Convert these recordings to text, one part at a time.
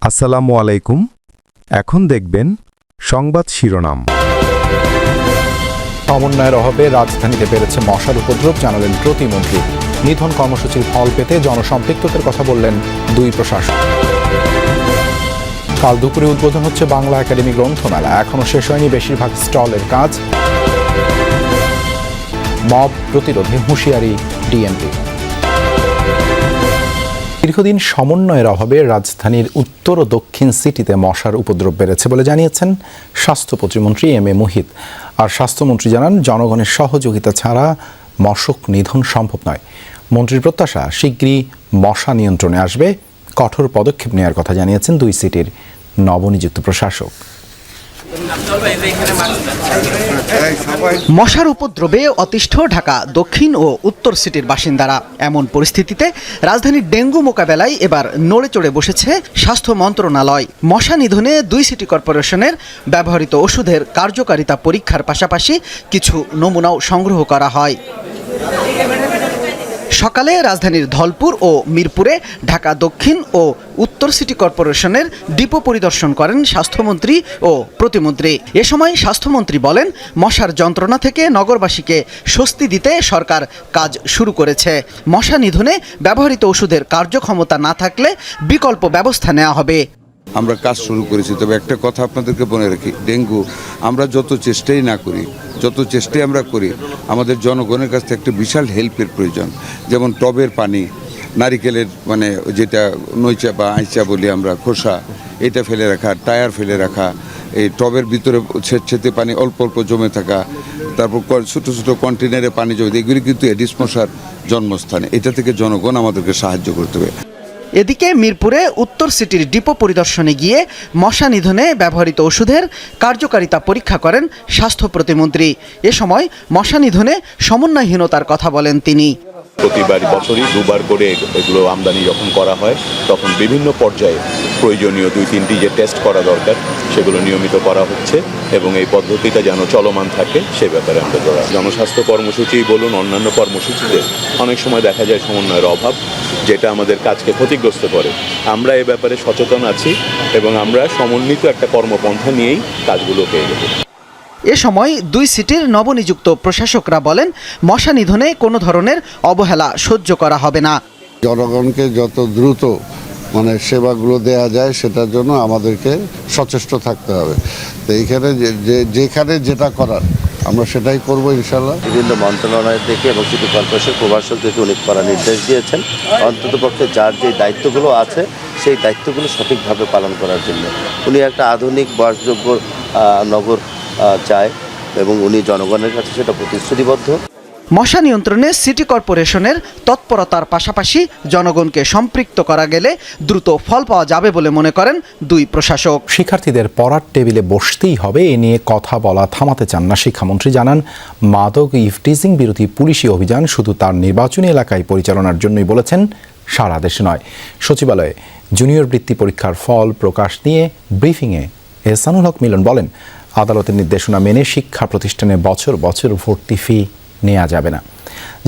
আসসালামু আলাইকুম। এখন দেখবেন সংবাদ শিরোনাম। সমন্বয়ের অভাবে রাজধানীতে বেড়েছে মশার উপদ্রব, জানালেন প্রতিমন্ত্রী। নিধন কর্মসূচির ফল পেতে জনসম্পৃক্ততার কথা বললেন দুই প্রশাসক। কাল দুপুরে উদ্বোধন হচ্ছে বাংলা একাডেমি গ্রন্থমেলা, এখনো শেষ হয়নি বেশিরভাগ স্টলের কাজ। মব প্রতিরোধে হুঁশিয়ারি ডিএমপি। দীর্ঘদিন সমন্বয়ের অভাবে রাজধানীর উত্তর ও দক্ষিণ সিটিতে মশার উপদ্রব বেড়েছে বলে জানিয়েছেন স্বাস্থ্য প্রতিমন্ত্রী এম এ মুহিত। আর স্বাস্থ্যমন্ত্রী জানান, জনগণের সহযোগিতা ছাড়া মশক নিধন সম্ভব নয়। মন্ত্রীর প্রত্যাশা, শিগগিরই মশা নিয়ন্ত্রণে আসবে, কঠোর পদক্ষেপ নেওয়ার কথা জানিয়েছেন দুই সিটির নবনিযুক্ত প্রশাসক। মশার উপদ্রবে অতিষ্ঠ ঢাকা দক্ষিণ ও উত্তর সিটির বাসিন্দারা। এমন পরিস্থিতিতে রাজধানীর ডেঙ্গু মোকাবেলায় এবার নড়ে চড়ে বসেছে স্বাস্থ্য মন্ত্রণালয়। মশা নিধনে দুই সিটি কর্পোরেশনের ব্যবহৃত ওষুধের কার্যকারিতা পরীক্ষার পাশাপাশি কিছু নমুনাও সংগ্রহ করা হয়। সকালে রাজধানীর ধলপুর ও মিরপুরে ঢাকা দক্ষিণ ও উত্তর সিটি কর্পোরেশনের ডিপো পরিদর্শন করেন স্বাস্থ্যমন্ত্রী ও প্রতিমন্ত্রী। এ সময় স্বাস্থ্যমন্ত্রী বলেন, মশার যন্ত্রণা থেকে নগরবাসীকে স্বস্তি দিতে সরকার কাজ শুরু করেছে। মশা নিধনে ব্যবহৃত ওষুধের কার্যক্ষমতা না থাকলে বিকল্প ব্যবস্থা নেওয়া হবে। আমরা কাজ শুরু করেছি, তবে একটা কথা আপনাদেরকে বলে রাখি, ডেঙ্গু আমরা যত চেষ্টাই না করি, যত চেষ্টাই আমরা করি, আমাদের জনগণের কাছ থেকে একটা বিশাল হেল্পের প্রয়োজন। যেমন টবের পানি, নারিকেলের যেটা নইচা বা আইচা বলি আমরা, খোসা, এটা ফেলে রাখা, টায়ার ফেলে রাখা, এই টবের ভিতরে ছেতে পানি অল্প অল্প জমে থাকা, তারপর ছোটো ছোটো কন্টেনারে পানি জমে, এগুলি কিন্তু এডিস মশার জন্মস্থান। এটা থেকে জনগণ আমাদেরকে সাহায্য করতে হবে। এদিকে মিরপুরে উত্তর সিটির ডিপো পরিদর্শনে গিয়ে মশা নিধনে ব্যবহৃত ওষুধের কার্যকারিতা পরীক্ষা করেন স্বাস্থ্য প্রতিমন্ত্রী। এ সময় মশা নিধনে সমন্বয়হীনতার কথা বলেন তিনি। প্রতিবার বছরই দুবার করে এগুলো আমদানি যখন করা হয়, তখন বিভিন্ন পর্যায়ে প্রয়োজনীয় 2-3টি যে টেস্ট করা দরকার সেগুলো নিয়মিত করা হচ্ছে এবং এই পদ্ধতিটা যেন চলমান থাকে সে ব্যাপারে আমরা জনস্বাস্থ্য কর্মসূচি বলুন, অন্যান্য কর্মসূচিতে অনেক সময় দেখা যায় সমন্বয়ের অভাব, যেটা আমাদের কাজকে ক্ষতিগ্রস্ত করে। আমরা এ ব্যাপারে সচেতন আছি এবং আমরা সমন্বিত একটা কর্মপন্থা নিয়েই কাজগুলো পেয়ে যাব। এ সময় দুই সিটির নবনিযুক্ত প্রশাসকরা বলেন, মশা নিধনে কোনো ধরনের অবহেলা সহ্য করা হবে না। জনগণকে যত দ্রুত সেবাগুলো দেয়া যায় সেটার জন্য আমাদেরকে সচেষ্ট থাকতে হবে। তো এইখানে যেখানে যেটা করার আমরা সেটাই করব ইনশাল্লাহ। বিভিন্ন মন্ত্রণালয় থেকে এবং সিটি কর্পোরেশন প্রশাসকদেরকে উনি করার নির্দেশ দিয়েছেন, অন্ততপক্ষে যার যে দায়িত্বগুলো আছে সেই দায়িত্বগুলো সঠিকভাবে পালন করার জন্য। উনি একটা আধুনিক বাসযোগ্য নগর চায় এবং উনি জনগণের কাছে সেটা প্রতিশ্রুতিবদ্ধ। মশা নিয়ন্ত্রণে সিটি কর্পোরেশনের তৎপরতার পাশাপাশি জনগণকে সম্পৃক্ত করা গেলে দ্রুত ফল পাওয়া যাবে বলে মনে করেন দুই প্রশাসক। শিক্ষার্থীদের পড়ার টেবিলে বসতেই হবে, এ নিয়ে কথা বলা থামাতে চান না শিক্ষামন্ত্রী। জানান, মাদক ইফটিজিং বিরোধী পুলিশি অভিযান শুধু তার নির্বাচনী এলাকায় পরিচালনার জন্যই বলেছেন, সারা দেশে নয়। সচিবালয়ে জুনিয়র বৃত্তি পরীক্ষার ফল প্রকাশ নিয়ে ব্রিফিংয়ে এহসানুল হক মিলন বলেন, আদালতের নির্দেশনা মেনে শিক্ষা প্রতিষ্ঠানে বছর বছর ভর্তি ফি নেওয়া যাবে না।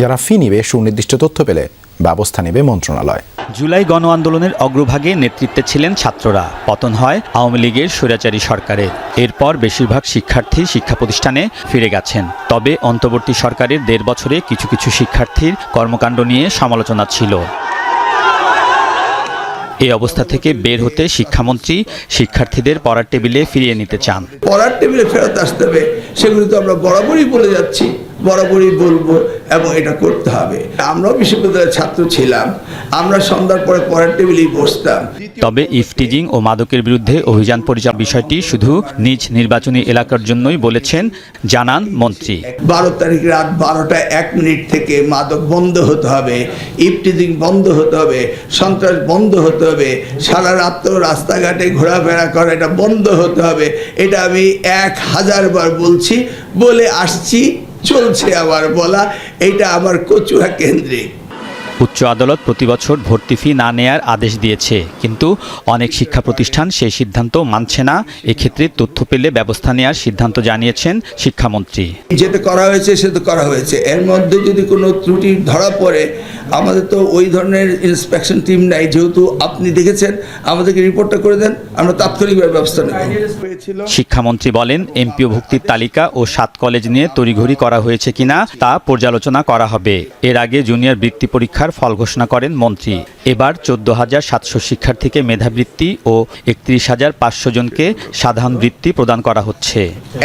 যারা ফি নিবে সুনির্দিষ্ট তথ্য পেলে ব্যবস্থা নেবে মন্ত্রণালয়। জুলাই গণ আন্দোলনের অগ্রভাগে নেতৃত্বে ছিলেন ছাত্ররা। পতন হয় আওয়ামী লীগের স্বৈরাচারী সরকারের। এরপর বেশিরভাগ শিক্ষার্থী শিক্ষা প্রতিষ্ঠানে ফিরে গেছেন। তবে অন্তর্বর্তী সরকারের 1.5 বছরে কিছু কিছু শিক্ষার্থীর কর্মকাণ্ড নিয়ে সমালোচনা ছিল। এই অবস্থা থেকে বের হতে শিক্ষামন্ত্রী শিক্ষার্থীদের পড়ার টেবিলে ফিরিয়ে নিতে চান। পড়ার টেবিলে ফেরত আসতে হবে, সেগুলো তো আমরা বরাবরই বলে যাচ্ছি, বরাবরই বলবো এবং এটা করতে হবে। আমরাও বিশ্ববিদ্যালয়ের ছাত্র ছিলাম, আমরা সন্ধ্যার পরে পড়ার টেবিলেই বসতাম। তবে ইফটিজিং ও মাদকের বিরুদ্ধে অভিযান পরিচালনার বিষয়টি শুধু নিজ নির্বাচনী এলাকার জন্যই বলেছেন, জানান মন্ত্রী। 12 তারিখ রাত 12:01 থেকে মাদক বন্ধ হতে হবে, ইফটিজিং বন্ধ হতে হবে, সন্ত্রাস বন্ধ হতে হবে, সারা রাত রাস্তাঘাটে ঘোরাফেরা করা এটা বন্ধ হতে হবে। এটা আমি 1000 বার বলছি, বলে আসছি, চলছে আবার বলা। এটা আমার কচুয়া কেন্দ্রিক। উচ্চ আদালত প্রতি বছর ভর্তি ফি না নেয়ার আদেশ দিয়েছে, কিন্তু অনেক শিক্ষা প্রতিষ্ঠান সেই সিদ্ধান্ত মানছে না। এক্ষেত্রে তথ্য পেলে ব্যবস্থা নেওয়ার সিদ্ধান্ত জানিয়েছেন শিক্ষামন্ত্রী। যেটা করা হয়েছে সেটা করা হয়েছে, এর মধ্যে যদি কোনো ত্রুটি ধরা পড়ে আমাদের তো ওই ধরনের ইন্সপেকশন টিম নাই, যেহেতু আপনি দেখেছেন আমাদেরকে রিপোর্টটা করে দেন, আমরা তাৎক্ষণিকভাবে ব্যবস্থা নেব। শিক্ষামন্ত্রী বলেন, এমপিও ভুক্তির তালিকা ও 7 কলেজ নিয়ে তড়িঘড়ি করা হয়েছে কিনা তা পর্যালোচনা করা হবে। এর আগে জুনিয়র বৃত্তি পরীক্ষার ফল ঘোষণা করেন মন্ত্রী। এবার 14,700 শিক্ষার্থীকে মেধাবৃত্তি ও 31,500 জনকে সাধারণ বৃত্তি প্রদান করা হচ্ছে।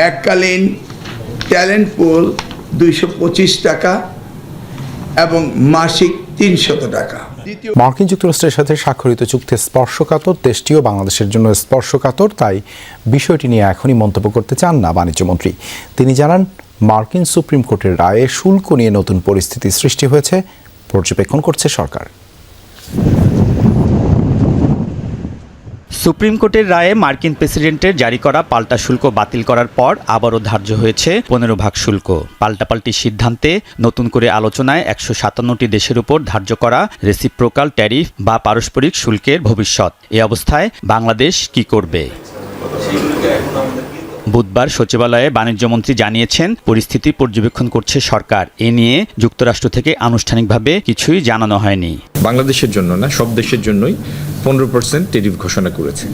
এককালীন ট্যালেন্ট পুল 225 টাকা এবং মাসিক 300 টাকা। মার্কিন যুক্তরাষ্ট্রের সাথে স্বাক্ষরিত চুক্তি স্পর্শকাতর, দেশটিও বাংলাদেশের জন্য স্পর্শকাতর, তাই বিষয়টি নিয়ে এখনই মন্তব্য করতে চান না বাণিজ্যমন্ত্রী। তিনি জানান, মার্কিন সুপ্রিম কোর্টের রায়ে শুল্ক নিয়ে নতুন পরিস্থিতি সৃষ্টি হয়েছে, পর্যবেক্ষণ করছে সরকার। সুপ্রিম কোর্টের রায়ে মার্কিন প্রেসিডেন্টের জারি করা পাল্টা শুল্ক বাতিল করার পর আবারও ধার্য হয়েছে 15% শুল্ক। পাল্টাপাল্টি সিদ্ধান্তে নতুন করে আলোচনায় 157টি দেশের উপর ধার্য করা রেসিপ্রোকাল ট্যারিফ বা পারস্পরিক শুল্কের ভবিষ্যৎ। এ অবস্থায় বাংলাদেশ কি করবে? বুধবার সচিবালয়ে বাণিজ্যমন্ত্রী জানিয়েছেন, পরিস্থিতি পর্যবেক্ষণ করছে সরকার। এ নিয়ে যুক্তরাষ্ট্র থেকে আনুষ্ঠানিকভাবে কিছুই জানানো হয়নি। বাংলাদেশের জন্য না, সব দেশের জন্যই 15% ট্যারিফ ঘোষণা করেছে।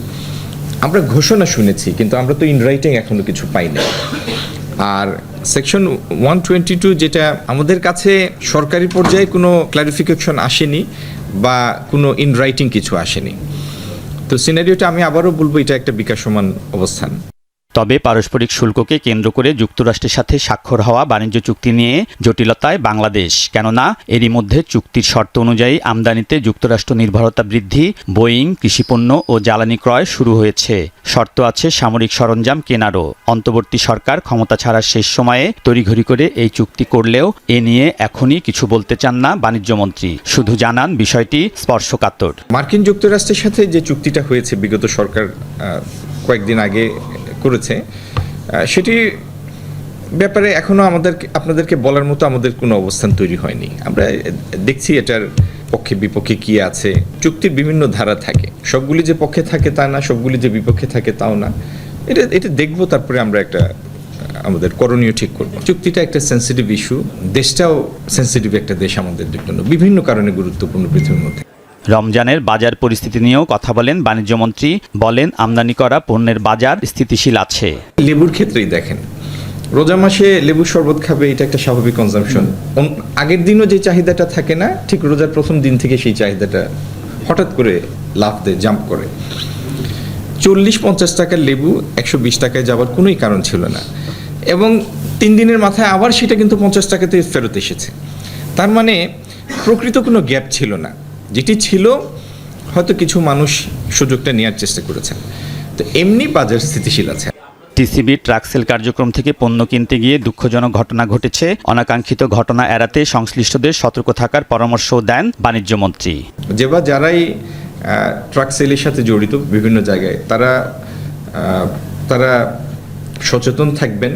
আমরা ঘোষণা শুনেছি, কিন্তু আমরা তো ইন রাইটিং এখনো কিছু পাইনি। আর সেকশন 122 যেটা আমাদের কাছে সরকারি পর্যায়ে কোনো ক্লারিফিকেশন আসেনি বা কোনো ইন রাইটিং কিছু আসেনি। তো সিনারিওটা আমি আবারও বলবো, এটা একটা বিকাশমান অবস্থান। তবে পারস্পরিক শুল্ককে কেন্দ্র করে যুক্তরাষ্ট্রের সাথে স্বাক্ষর হওয়া বাণিজ্য চুক্তি নিয়ে জটিলতায় বাংলাদেশ। কেননা এরই মধ্যে চুক্তির শর্ত অনুযায়ী আমদানিতে যুক্তরাষ্ট্র নির্ভরতা বৃদ্ধি, বোয়িং, কৃষিপণ্য ও জ্বালানি ক্রয় শুরু হয়েছে। শর্ত আছে সামরিক সরঞ্জাম কেনারও। অন্তর্বর্তী সরকার ক্ষমতা ছাড়ার শেষ সময়ে তড়িঘড়ি করে এই চুক্তি করলেও এ নিয়ে এখনই কিছু বলতে চান না বাণিজ্যমন্ত্রী। শুধু জানান বিষয়টি স্পর্শকাতর। মার্কিন যুক্তরাষ্ট্রের সাথে যে চুক্তিটা হয়েছে বিগত সরকার কয়েকদিন আগে করেছে, সেটি ব্যাপারে এখনো আপনাদেরকে বলার মতো আমাদের কোনো অবস্থান তৈরি হয়নি। আমরা দেখছি এটার পক্ষে বিপক্ষে কি আছে। চুক্তির বিভিন্ন ধারা থাকে, সবগুলি যে পক্ষে থাকে তা না, সবগুলি যে বিপক্ষে থাকে তাও না। এটা দেখবো, তারপরে আমরা আমাদের করণীয় ঠিক করব। চুক্তিটা একটা সেন্সিটিভ ইস্যু, দেশটাও সেন্সিটিভ একটা দেশ আমাদের জন্য, বিভিন্ন কারণে গুরুত্বপূর্ণ পৃথিবীর মধ্যে। রমজানের বাজার পরিস্থিতি নিয়েও কথা বলেন বাণিজ্যমন্ত্রী। বলেন, আমদানি করা পণ্যের বাজার স্থিতিশীল আছে। লেবুর ক্ষেত্রেই দেখেন, রোজা মাসে লেবু শরবত খাবে, এটা একটা স্বাভাবিক কনজাম্পশন। আগের দিনও যে চাহিদাটা থাকে না, ঠিক রোজার প্রথম দিন থেকে সেই চাহিদাটা হঠাৎ করে লাফ দেয়, জাম্প করে। 40-50 টাকার লেবু 120 টাকায় যাওয়ার কোনোই কারণ ছিল না, এবং 3 দিনের মাথায় আবার সেটা কিন্তু 50 টাকাতে ফেরত এসেছে। তার মানে প্রকৃত কোনো গ্যাপ ছিল না। যেটি ছিল, হয়তো কিছু মানুষ সুযোগটা নেওয়ার চেষ্টা করেছেন। তো এমনি বাজার স্থিতিশীল আছে। টিসিবি ট্রাক সেল কার্যক্রম থেকে পণ্য কিনতে গিয়ে দুঃখজনক ঘটনা ঘটেছে। অনাকাঙ্ক্ষিত ঘটনা এড়াতে সংশ্লিষ্টদের সতর্ক থাকার পরামর্শও দেন বাণিজ্যমন্ত্রী। যারাই ট্রাক সেলের সাথে জড়িত বিভিন্ন জায়গায়, তারা সচেতন থাকবেন।